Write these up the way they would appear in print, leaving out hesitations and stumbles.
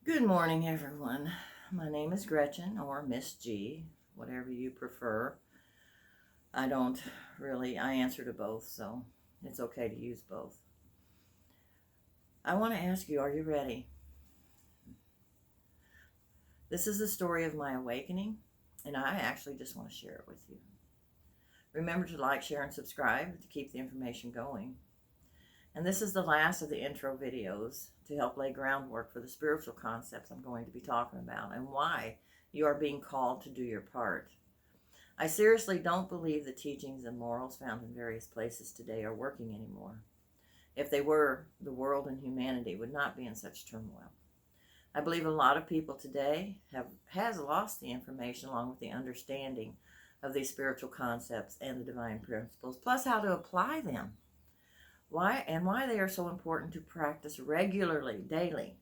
Good morning, everyone. My name is Gretchen, or Miss G, whatever you prefer. I answer to both, so it's okay to use both. I want to ask you, are you ready? This is the story of my awakening, and I actually just want to share it with you. Remember to like, share, and subscribe to keep the information going. And this is the last of the intro videos to help lay groundwork for the spiritual concepts I'm going to be talking about and why you are being called to do your part. I seriously don't believe the teachings and morals found in various places today are working anymore. If they were, the world and humanity would not be in such turmoil. I believe a lot of people today has lost the information along with the understanding of these spiritual concepts and the divine principles, plus how to apply them. Why they are so important to practice regularly, daily.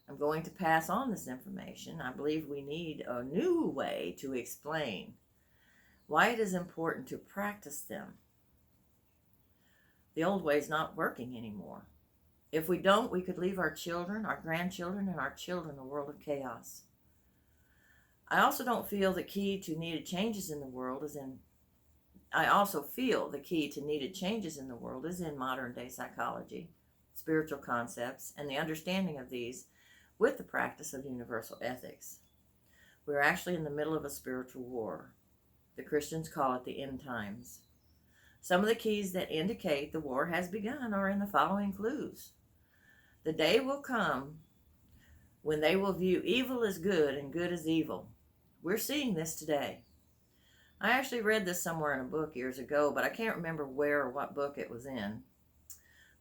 I'm going to pass on this information. I believe we need a new way to explain why it is important to practice them. The old way is not working anymore. If we don't, we could leave our children, our grandchildren, and our children a world of chaos. I also feel the key to needed changes in the world is in modern day psychology, spiritual concepts, and the understanding of these with the practice of universal ethics. We're actually in the middle of a spiritual war. The Christians call it the end times. Some of the keys that indicate the war has begun are in the following clues. The day will come when they will view evil as good and good as evil. We're seeing this today. I actually read this somewhere in a book years ago, but I can't remember where or what book it was in.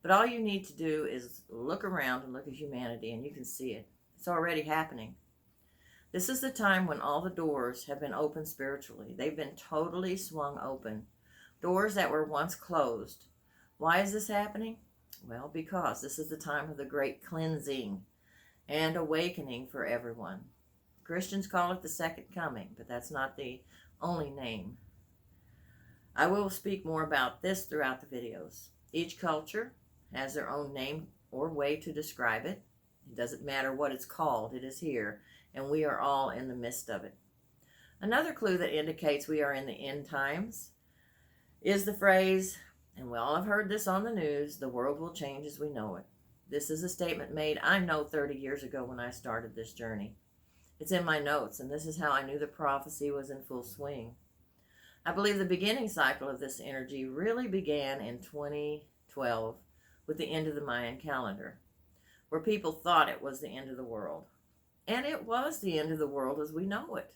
But all you need to do is look around and look at humanity, and you can see it. It's already happening. This is the time when all the doors have been opened spiritually. They've been totally swung open. Doors that were once closed. Why is this happening? Well, because this is the time of the great cleansing and awakening for everyone. Christians call it the second coming, but that's not the only name. I will speak more about this throughout the videos. Each culture has their own name or way to describe it. It doesn't matter what it's called, it is here, and we are all in the midst of it. Another clue that indicates we are in the end times is the phrase, and we all have heard this on the news, the world will change as we know it. This is a statement made, I know, 30 years ago when I started this journey. It's in my notes, and this is how I knew the prophecy was in full swing. I believe the beginning cycle of this energy really began in 2012 with the end of the Mayan calendar, where people thought it was the end of the world. And it was the end of the world as we know it.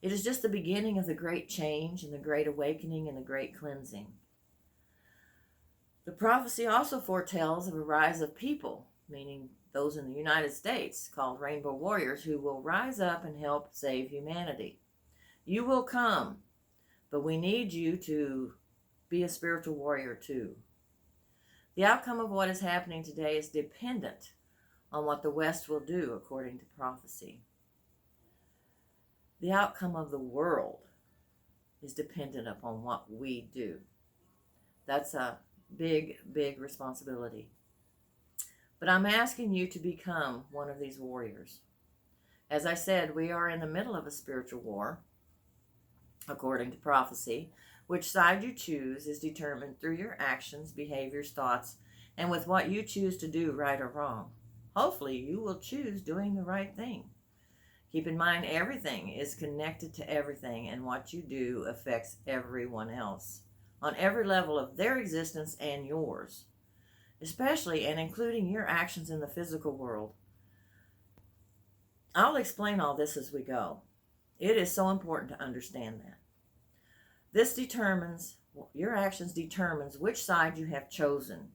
It is just the beginning of the great change and the great awakening and the great cleansing. The prophecy also foretells of a rise of people, meaning those in the United States, called Rainbow Warriors, who will rise up and help save humanity. You will come, but we need you to be a spiritual warrior too. The outcome of what is happening today is dependent on what the West will do according to prophecy. The outcome of the world is dependent upon what we do. That's a big, big responsibility. But I'm asking you to become one of these warriors. As I said, we are in the middle of a spiritual war, according to prophecy. Which side you choose is determined through your actions, behaviors, thoughts, and with what you choose to do, right or wrong. Hopefully, you will choose doing the right thing. Keep in mind, everything is connected to everything, and what you do affects everyone else on every level of their existence and yours, especially and including your actions in the physical world. I'll explain all this as we go. It is so important to understand that. Your actions determines which side you have chosen.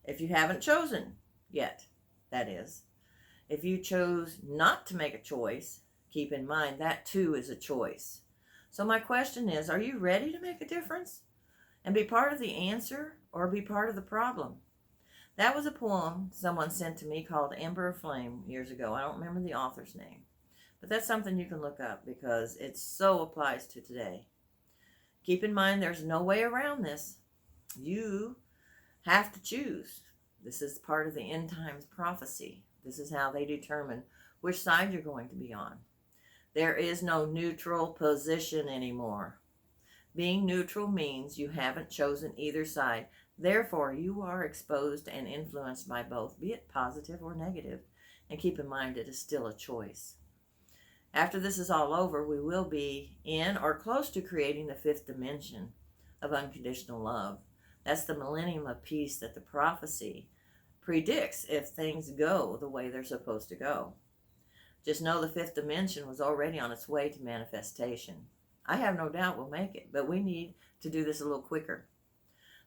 If you haven't chosen yet, that is. If you chose not to make a choice, keep in mind that too is a choice. So my question is, are you ready to make a difference and be part of the answer or be part of the problem? That was a poem someone sent to me called Ember of Flame years ago. I don't remember the author's name, but that's something you can look up because it so applies to today. Keep in mind there's no way around this. You have to choose. This is part of the end times prophecy. This is how they determine which side you're going to be on. There is no neutral position anymore. Being neutral means you haven't chosen either side. Therefore, you are exposed and influenced by both, be it positive or negative. And keep in mind, it is still a choice. After this is all over, we will be in or close to creating the fifth dimension of unconditional love. That's the millennium of peace that the prophecy predicts if things go the way they're supposed to go. Just know the fifth dimension was already on its way to manifestation. I have no doubt we'll make it, but we need to do this a little quicker.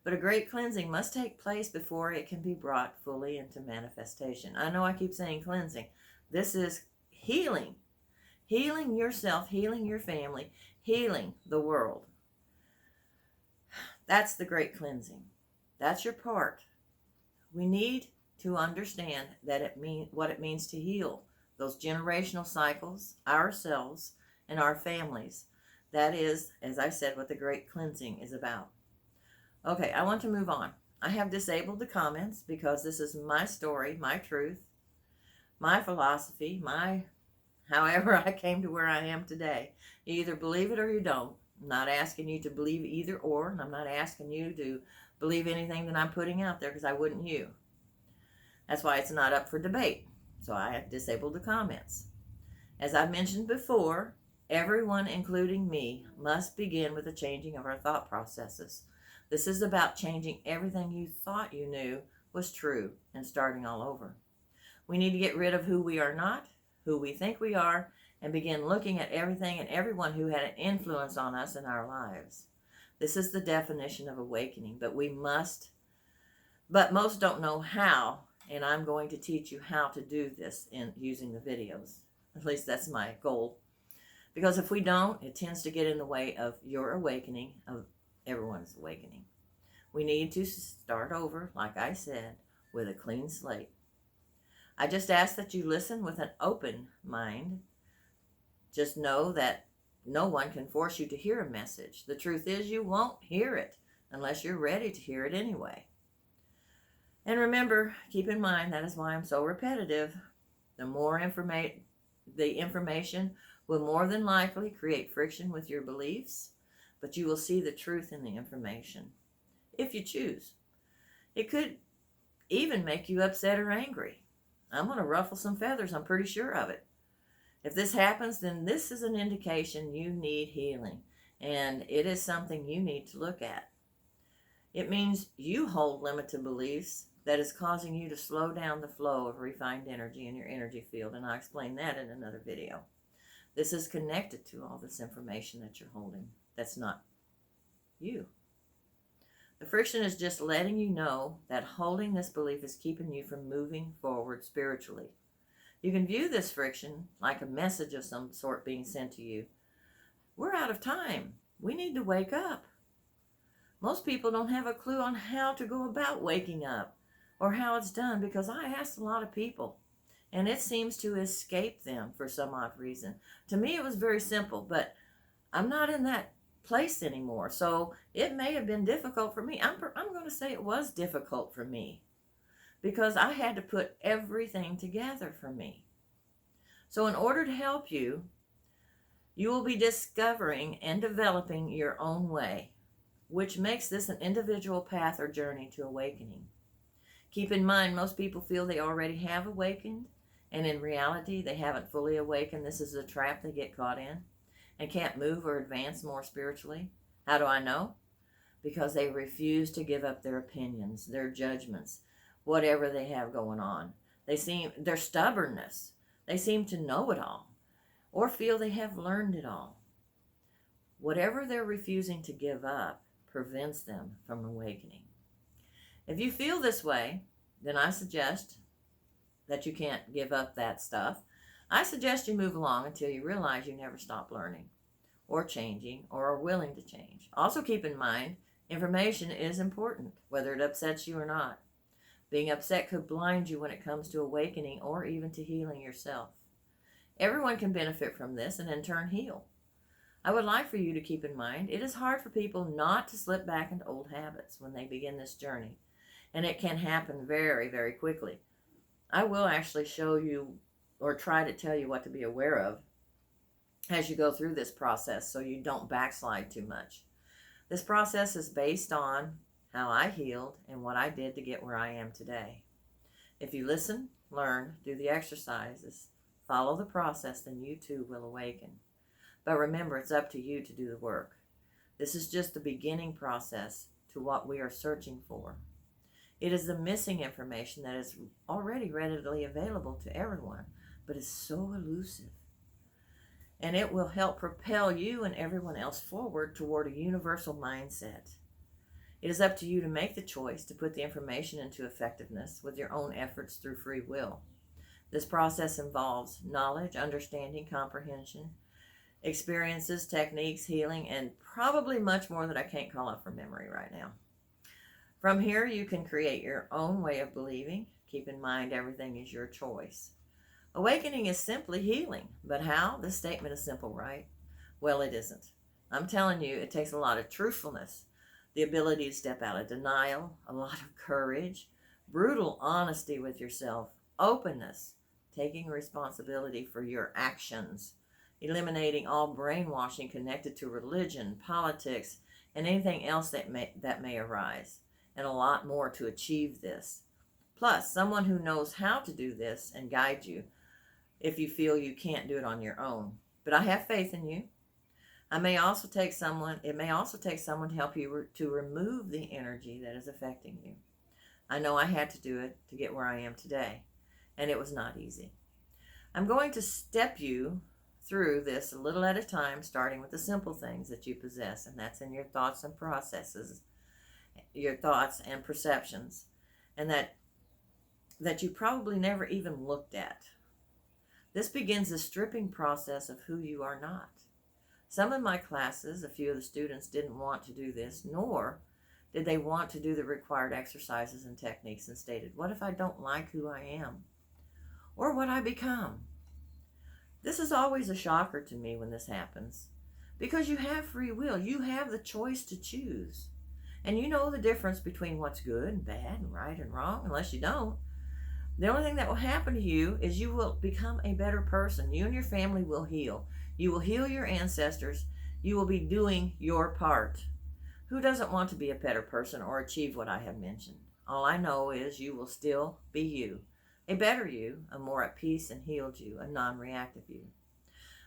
But a great cleansing must take place before it can be brought fully into manifestation. I know I keep saying cleansing. This is healing. Healing yourself, healing your family, healing the world. That's the great cleansing. That's your part. We need to understand that what it means to heal those generational cycles, ourselves, and our families. That is, as I said, what the great cleansing is about. Okay, I want to move on. I have disabled the comments because this is my story, my truth, my philosophy, however I came to where I am today. You either believe it or you don't. I'm not asking you to believe either or, and I'm not asking you to believe anything that I'm putting out there because I wouldn't you. That's why it's not up for debate. So I have disabled the comments. As I mentioned before, everyone, including me, must begin with the changing of our thought processes. This is about changing everything you thought you knew was true and starting all over. We need to get rid of who we are not, who we think we are, and begin looking at everything and everyone who had an influence on us in our lives. This is the definition of awakening, but most don't know how, and I'm going to teach you how to do this in using the videos. At least that's my goal. Because if we don't, it tends to get in the way of your awakening, of everyone's awakening. We need to start over, like I said, with a clean slate. I just ask that you listen with an open mind. Just know that no one can force you to hear a message. The truth is you won't hear it unless you're ready to hear it anyway. And remember, keep in mind, that is why I'm so repetitive. The more information will more than likely create friction with your beliefs, but you will see the truth in the information, if you choose. It could even make you upset or angry. I'm going to ruffle some feathers, I'm pretty sure of it. If this happens, then this is an indication you need healing, and it is something you need to look at. It means you hold limited beliefs that is causing you to slow down the flow of refined energy in your energy field, and I'll explain that in another video. This is connected to all this information that you're holding. That's not you. The friction is just letting you know that holding this belief is keeping you from moving forward spiritually. You can view this friction like a message of some sort being sent to you. We're out of time. We need to wake up. Most people don't have a clue on how to go about waking up or how it's done, because I asked a lot of people and it seems to escape them for some odd reason. To me, it was very simple, but I'm not in that place anymore. So it may have been difficult for me. I'm going to say it was difficult for me because I had to put everything together for me. So in order to help you, you will be discovering and developing your own way, which makes this an individual path or journey to awakening. Keep in mind, most people feel they already have awakened, and in reality, they haven't fully awakened. This is a trap they get caught in and can't move or advance more spiritually. How do I know? Because they refuse to give up their opinions, their judgments, whatever they have going on. Their stubbornness, they seem to know it all or feel they have learned it all. Whatever they're refusing to give up prevents them from awakening. If you feel this way, then I suggest that you can't give up that stuff. I suggest you move along until you realize you never stop learning or changing or are willing to change. Also keep in mind, information is important, whether it upsets you or not. Being upset could blind you when it comes to awakening or even to healing yourself. Everyone can benefit from this and in turn heal. I would like for you to keep in mind, it is hard for people not to slip back into old habits when they begin this journey. and it can happen very, very quickly. I will actually show you or try to tell you what to be aware of as you go through this process so you don't backslide too much. This process is based on how I healed and what I did to get where I am today. If you listen, learn, do the exercises, follow the process, then you too will awaken. But remember, it's up to you to do the work. This is just the beginning process to what we are searching for. It is the missing information that is already readily available to everyone, but is so elusive. And it will help propel you and everyone else forward toward a universal mindset. It is up to you to make the choice to put the information into effectiveness with your own efforts through free will. This process involves knowledge, understanding, comprehension, experiences, techniques, healing, and probably much more that I can't call up from memory right now. From here, you can create your own way of believing. Keep in mind, everything is your choice. Awakening is simply healing. But how? This statement is simple, right? Well, it isn't. I'm telling you, it takes a lot of truthfulness, the ability to step out of denial, a lot of courage, brutal honesty with yourself, openness, taking responsibility for your actions, eliminating all brainwashing connected to religion, politics, and anything else that may arise, and a lot more to achieve this. Plus, someone who knows how to do this and guide you if you feel you can't do it on your own. But I have faith in you. It may also take someone to help you to remove the energy that is affecting you. I know I had to do it to get where I am today, and it was not easy. I'm going to step you through this a little at a time, starting with the simple things that you possess, and that's in your thoughts and processes, your thoughts and perceptions, and that you probably never even looked at. This begins the stripping process of who you are not. Some of my classes, a few of the students didn't want to do this, nor did they want to do the required exercises and techniques, and stated, what if I don't like who I am or what I become? This is always a shocker to me when this happens, because you have free will. You have the choice to choose. And you know the difference between what's good and bad and right and wrong, unless you don't. The only thing that will happen to you is you will become a better person. You and your family will heal. You will heal your ancestors. You will be doing your part. Who doesn't want to be a better person or achieve what I have mentioned? All I know is you will still be you, a better you, a more at peace and healed you, a non-reactive you.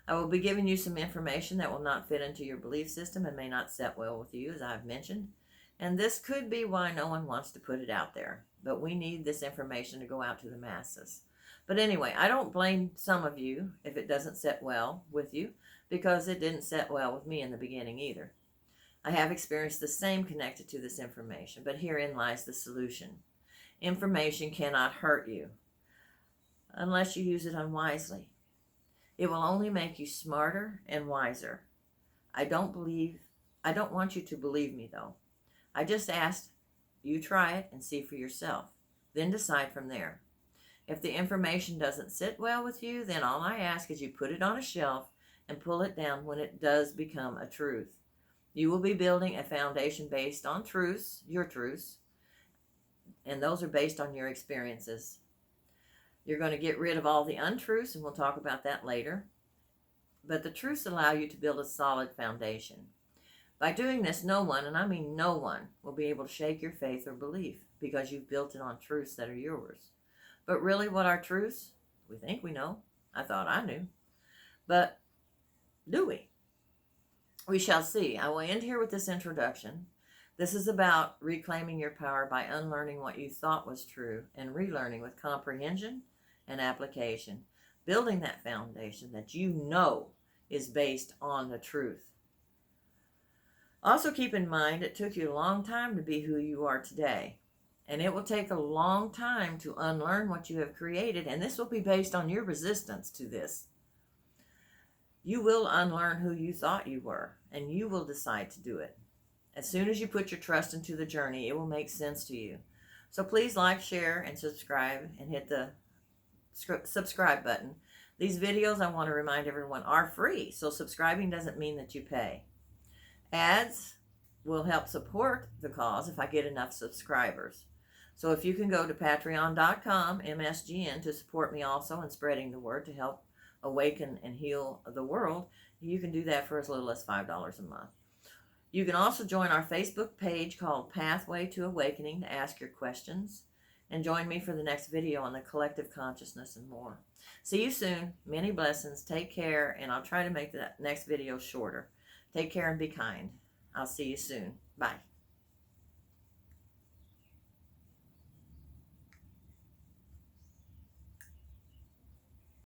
I will be giving you some information that will not fit into your belief system and may not set well with you, as I've mentioned. And this could be why no one wants to put it out there. But we need this information to go out to the masses. But anyway, I don't blame some of you if it doesn't set well with you, because it didn't set well with me in the beginning either. I have experienced the same connected to this information, but herein lies the solution. Information cannot hurt you unless you use it unwisely. It will only make you smarter and wiser. I don't want you to believe me though. I just asked you try it and see for yourself. Then decide from there. If the information doesn't sit well with you, then all I ask is you put it on a shelf and pull it down when it does become a truth. You will be building a foundation based on truths, your truths, and those are based on your experiences. You're going to get rid of all the untruths, and we'll talk about that later. But the truths allow you to build a solid foundation. By doing this, no one, and I mean no one, will be able to shake your faith or belief because you've built it on truths that are yours. But really, what are truths? We think we know. I thought I knew. But do we? We shall see. I will end here with this introduction. This is about reclaiming your power by unlearning what you thought was true and relearning with comprehension and application, building that foundation that you know is based on the truth. Also keep in mind it took you a long time to be who you are today, and it will take a long time to unlearn what you have created, and this will be based on your resistance to this. You will unlearn who you thought you were, and you will decide to do it. As soon as you put your trust into the journey, it will make sense to you. So please like, share, and subscribe, and hit the subscribe button. These videos, I want to remind everyone, are free, so subscribing doesn't mean that you pay. Ads will help support the cause if I get enough subscribers. So if you can go to patreon.com, MSGN, to support me also in spreading the word to help awaken and heal the world, you can do that for as little as $5 a month. You can also join our Facebook page called Pathway to Awakening to ask your questions, and join me for the next video on the collective consciousness and more. See you soon. Many blessings. Take care, and I'll try to make that next video shorter. Take care and be kind. I'll see you soon. Bye.